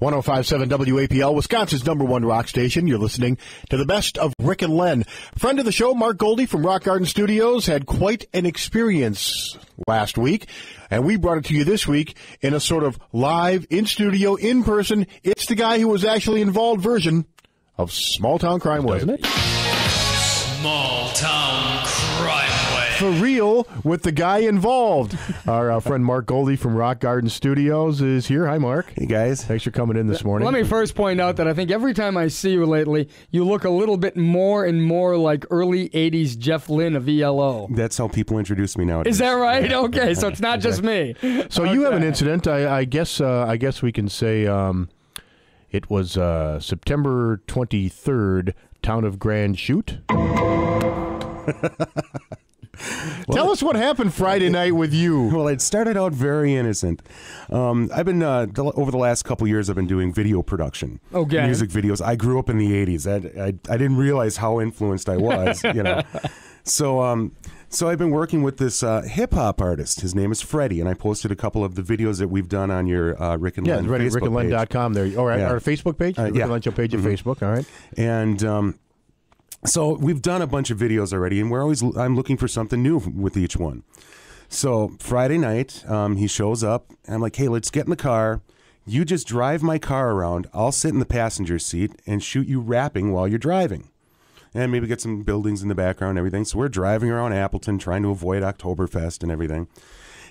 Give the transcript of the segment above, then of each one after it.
105.7 WAPL, Wisconsin's #1 rock station. You're listening to the best of Rick and Len. Friend of the show, Mark Golde from Rock Garden Studios, had quite an experience last week, and we brought it to you this week in a sort of live, in-studio, in-person, it's the guy who was actually involved version of Small Town Crime Wave. Doesn't it? Small Town Crime Wave. For real, with the guy involved. Our friend Mark Golde from Rock Garden Studios is here. Hi, Mark. Hey, guys. Thanks for coming in this morning. Let me first point out that I think every time I see you lately, you look a little bit more and more like early 80s Jeff Lynne of ELO. That's how people introduce me nowadays. Is that right? Okay, so it's not just me. So you have an incident. I guess we can say it was September 23rd, town of Grand Chute. Tell us what happened Friday night with you. Well, it started out very innocent. I've been, over the last couple years, I've been doing video production. Okay. Music videos. I grew up in the 80s. I didn't realize how influenced I was, you know. So I've been working with this hip-hop artist. His name is Freddie, and I posted a couple of the videos that we've done on your Rick and Len Facebook page. rickandlen.com there. All right, our Facebook page? Rick and Len Show page at Facebook, all right. And so we've done a bunch of videos already, and I'm looking for something new with each one. So Friday night, he shows up, and I'm like, hey, let's get in the car. You just drive my car around. I'll sit in the passenger seat and shoot you rapping while you're driving. And maybe get some buildings in the background and everything. So we're driving around Appleton, trying to avoid Oktoberfest and everything.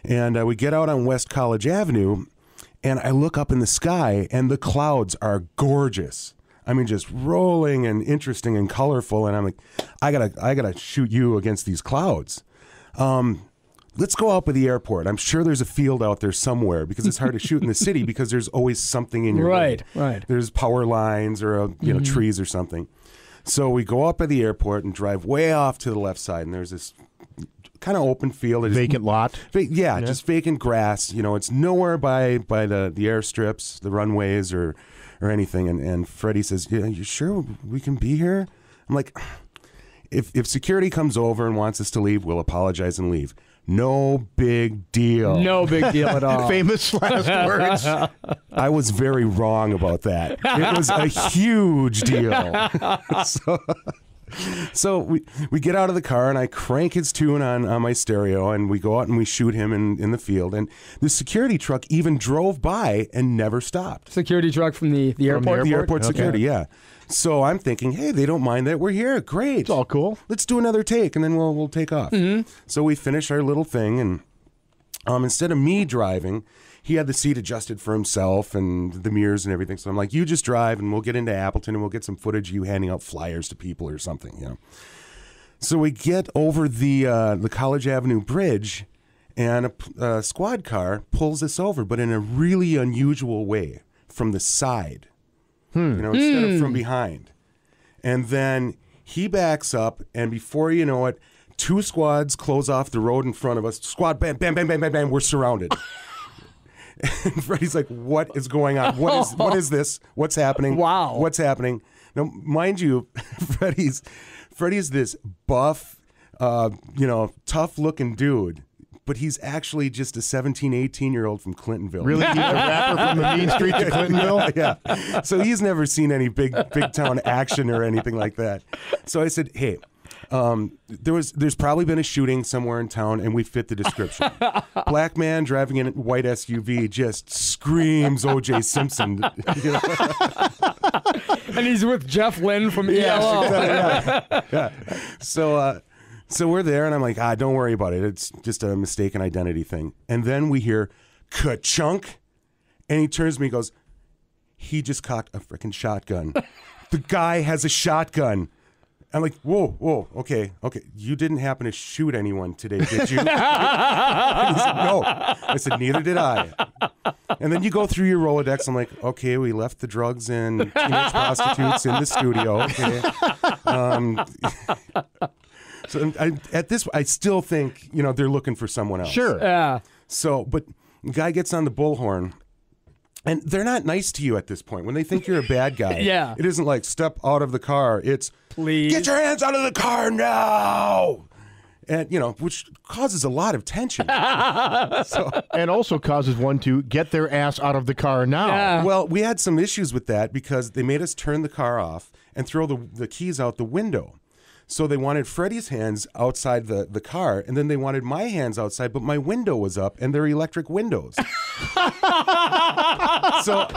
And we get out on West College Avenue, and I look up in the sky, and the clouds are gorgeous. I mean, just rolling and interesting and colorful. And I'm like, I gotta shoot you against these clouds. Let's go out by the airport. I'm sure there's a field out there somewhere, because it's hard to shoot in the city because there's always something in your way. Right. There's power lines or trees or something. So we go up by the airport and drive way off to the left side, and there's this kind of open field. Vacant lot? Yeah, just vacant grass. You know, it's nowhere by the airstrips, the runways, or anything. And Freddie says, yeah, you sure we can be here? I'm like, if security comes over and wants us to leave, we'll apologize and leave. No big deal. No big deal at all. Famous last words. I was very wrong about that. It was a huge deal. So we get out of the car, and I crank his tune on my stereo, and we go out and we shoot him in the field. And the security truck even drove by and never stopped. Security truck from the airport? The airport security, yeah. So I'm thinking, hey, they don't mind that we're here. Great. It's all cool. Let's do another take, and then we'll take off. Mm-hmm. So we finish our little thing, and instead of me driving, he had the seat adjusted for himself and the mirrors and everything. So I'm like, you just drive, and we'll get into Appleton, and we'll get some footage of you handing out flyers to people or something, you know. So we get over the College Avenue Bridge, and a squad car pulls us over, but in a really unusual way, from the side. You know, instead of from behind. And then he backs up, and before you know it, two squads close off the road in front of us. Squad, bam, bam, bam, bam, bam, bam, we're surrounded. And Freddie's like, what is going on? What is this? What's happening? Wow. What's happening? Now, mind you, Freddie's this buff, tough-looking dude. But he's actually just a 17, 18-year-old from Clintonville. Really? He's a rapper from the mean streets of Clintonville? Yeah. So he's never seen any big town action or anything like that. So I said, hey, there's probably been a shooting somewhere in town, and we fit the description. Black man driving in a white SUV just screams O.J. Simpson. You know? And he's with Jeff Lynne from ELO. Yeah. So we're there, and I'm like, don't worry about it. It's just a mistaken identity thing. And then we hear ka-chunk, and he turns to me and goes, he just cocked a freaking shotgun. The guy has a shotgun. I'm like, whoa, okay. You didn't happen to shoot anyone today, did you? And he said, no. I said, neither did I. And then you go through your Rolodex. I'm like, okay, we left the drugs and teenage prostitutes in the studio. Okay. So I still think, they're looking for someone else. Sure. Yeah. So, but the guy gets on the bullhorn, and they're not nice to you at this point. When they think you're a bad guy, Yeah. It isn't like step out of the car. It's Please. Get your hands out of the car now. And, which causes a lot of tension. And also causes one to get their ass out of the car now. Yeah. Well, we had some issues with that because they made us turn the car off and throw the keys out the window. So they wanted Freddie's hands outside the car, and then they wanted my hands outside, but my window was up, and they're electric windows. So,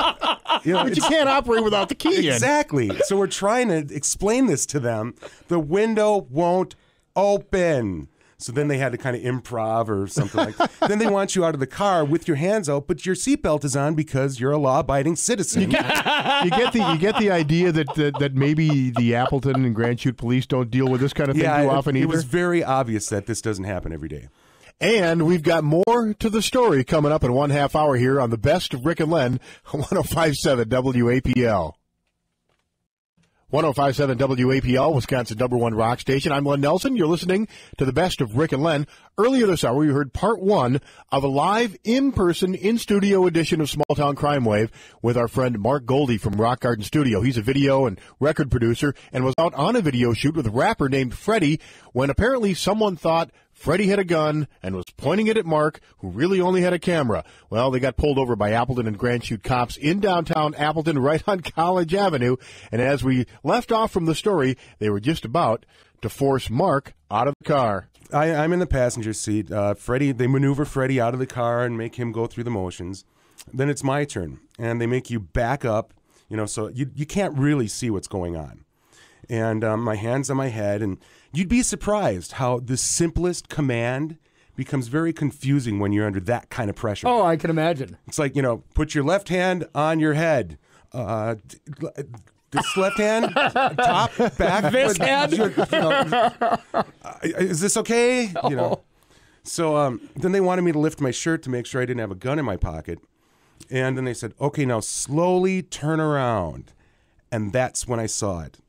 But you can't operate without the key exactly. So we're trying to explain this to them. The window won't open. So then they had to kind of improv or something like that. Then they want you out of the car with your hands out, but your seatbelt is on because you're a law-abiding citizen. You get the idea that maybe the Appleton and Grand Chute police don't deal with this kind of thing too often either? It was very obvious that this doesn't happen every day. And we've got more to the story coming up in 1/2 hour here on the best of Rick and Len, 105.7 WAPL. 105.7 WAPL, Wisconsin's #1 rock station. I'm Len Nelson. You're listening to the best of Rick and Len. Earlier this hour, you heard part 1 of a live, in-person, in-studio edition of Small Town Crime Wave with our friend Mark Golde from Rock Garden Studio. He's a video and record producer and was out on a video shoot with a rapper named Freddie when apparently someone thought Freddie had a gun and was pointing it at Mark, who really only had a camera. Well, they got pulled over by Appleton and Grand Chute cops in downtown Appleton, right on College Avenue. And as we left off from the story, they were just about to force Mark out of the car. I'm in the passenger seat. They maneuver Freddie out of the car and make him go through the motions. Then it's my turn, and they make you back up, so you can't really see what's going on. And my hand's on my head, and you'd be surprised how the simplest command becomes very confusing when you're under that kind of pressure. Oh, I can imagine. It's like, put your left hand on your head. This left hand, top, back. This hand? Is this okay? So then they wanted me to lift my shirt to make sure I didn't have a gun in my pocket. And then they said, okay, now slowly turn around. And that's when I saw it.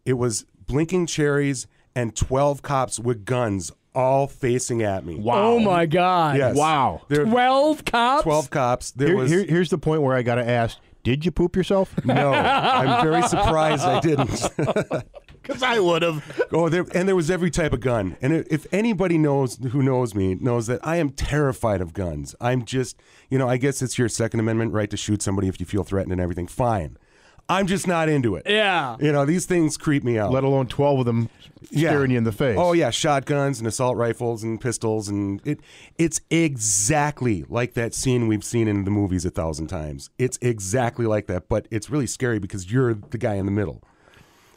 It was blinking cherries and 12 cops with guns all facing at me. Wow. Oh, my God. Yes. Wow. 12 cops? 12 cops. Here's the point where I got to ask, did you poop yourself? No. I'm very surprised I didn't. Because I would have. And there was every type of gun. And if anybody who knows me knows that I am terrified of guns. I'm just, I guess it's your Second Amendment right to shoot somebody if you feel threatened and everything. Fine. I'm just not into it. Yeah. These things creep me out. Let alone 12 of them staring you in the face. Oh, yeah, shotguns and assault rifles and pistols. And it's exactly like that scene we've seen in the movies 1,000 times. It's exactly like that, but it's really scary because you're the guy in the middle.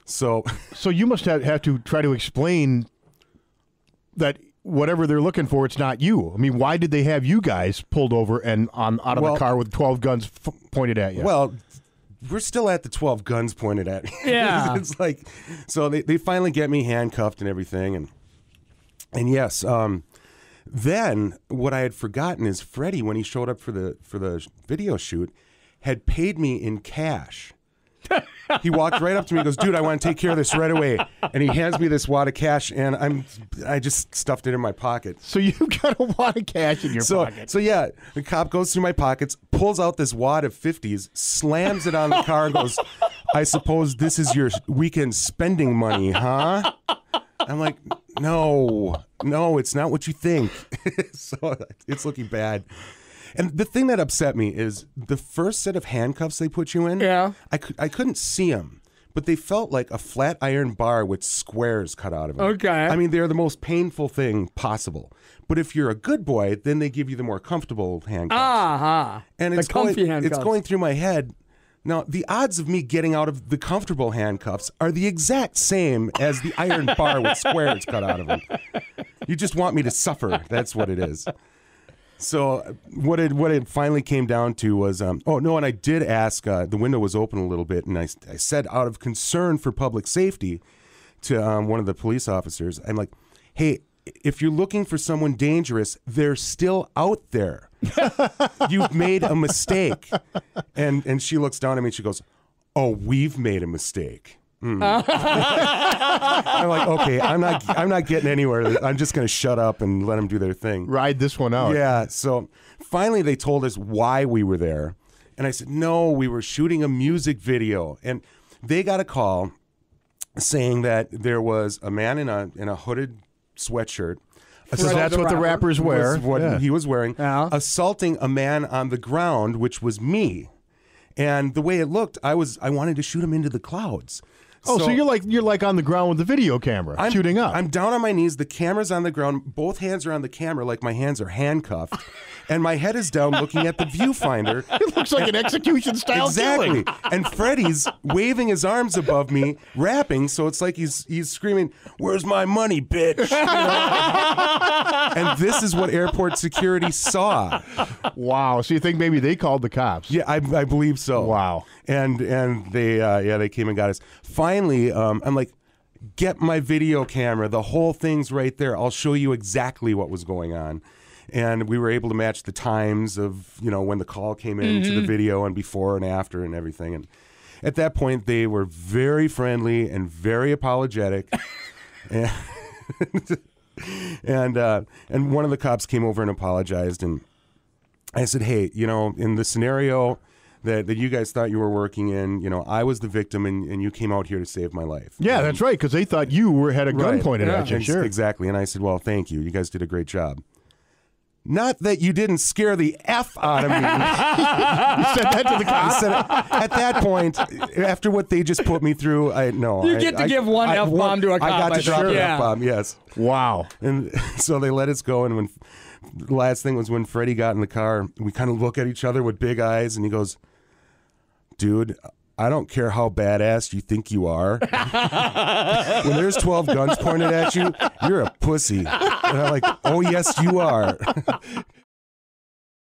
So you must have to try to explain that whatever they're looking for, it's not you. I mean, why did they have you guys pulled over and out of the car with 12 guns pointed at you? Well, we're still at the 12 guns pointed at me. Yeah. It's like, so they finally get me handcuffed and everything. And yes, then what I had forgotten is Freddie, when he showed up for the video shoot, had paid me in cash. He walked right up to me and goes, dude, I want to take care of this right away. And he hands me this wad of cash, and I just stuffed it in my pocket. So you've got a wad of cash in your pocket. So yeah, the cop goes through my pockets, pulls out this wad of 50s, slams it on the car, and goes, I suppose this is your weekend spending money, huh? I'm like, no, it's not what you think. So it's looking bad. And the thing that upset me is the first set of handcuffs they put you in. Yeah. I couldn't see them, but they felt like a flat iron bar with squares cut out of them. Okay. I mean, they're the most painful thing possible. But if you're a good boy, then they give you the more comfortable handcuffs. Uh-huh. And the comfy handcuffs. It's going through my head. Now, the odds of me getting out of the comfortable handcuffs are the exact same as the iron bar with squares cut out of them. You just want me to suffer. That's what it is. So what it finally came down to was, and I did ask, the window was open a little bit, and I said out of concern for public safety to one of the police officers, I'm like, hey, if you're looking for someone dangerous, they're still out there. You've made a mistake. And she looks down at me and she goes, oh, we've made a mistake. I'm like, okay, I'm not getting anywhere. I'm just going to shut up and let them do their thing. Ride this one out. Yeah. So finally they told us why we were there. And I said, no, we were shooting a music video. And they got a call saying that there was a man in a hooded sweatshirt. So that's what the rappers wear. Was what he was wearing. Yeah. Assaulting a man on the ground, which was me. And the way it looked, I wanted to shoot him into the clouds. Oh, so you're like on the ground with the video camera, shooting up. I'm down on my knees. The camera's on the ground. Both hands are on the camera, like my hands are handcuffed, and my head is down, looking at the viewfinder. It looks like an execution-style Exactly. killing. And Freddie's waving his arms above me, rapping. So it's like he's screaming, "Where's my money, bitch?" You know? And this is what airport security saw. Wow. So you think maybe they called the cops? Yeah, I believe so. Wow. And they came and got us. Finally, I'm like, get my video camera. The whole thing's right there. I'll show you exactly what was going on. And we were able to match the times of, when the call came in to the video and before and after and everything. And at that point, they were very friendly and very apologetic. and one of the cops came over and apologized. And I said, hey, in the scenario that you guys thought you were working in, I was the victim and you came out here to save my life. Yeah, that's right, because they thought you had a gun Right. pointed at you. Sure. Exactly. And I said, well, thank you. You guys did a great job. Not that you didn't scare the F out of me. You said that to the cops? I said, at that point, after what they just put me through, You get to give one F-bomb to a cop. I got to drop an Yeah. F-bomb, yes. Wow. And so they let us go, and when the last thing was when Freddie got in the car, we kind of look at each other with big eyes, and he goes, dude, I don't care how badass you think you are. When there's 12 guns pointed at you, you're a pussy. And I'm like, oh, yes, you are.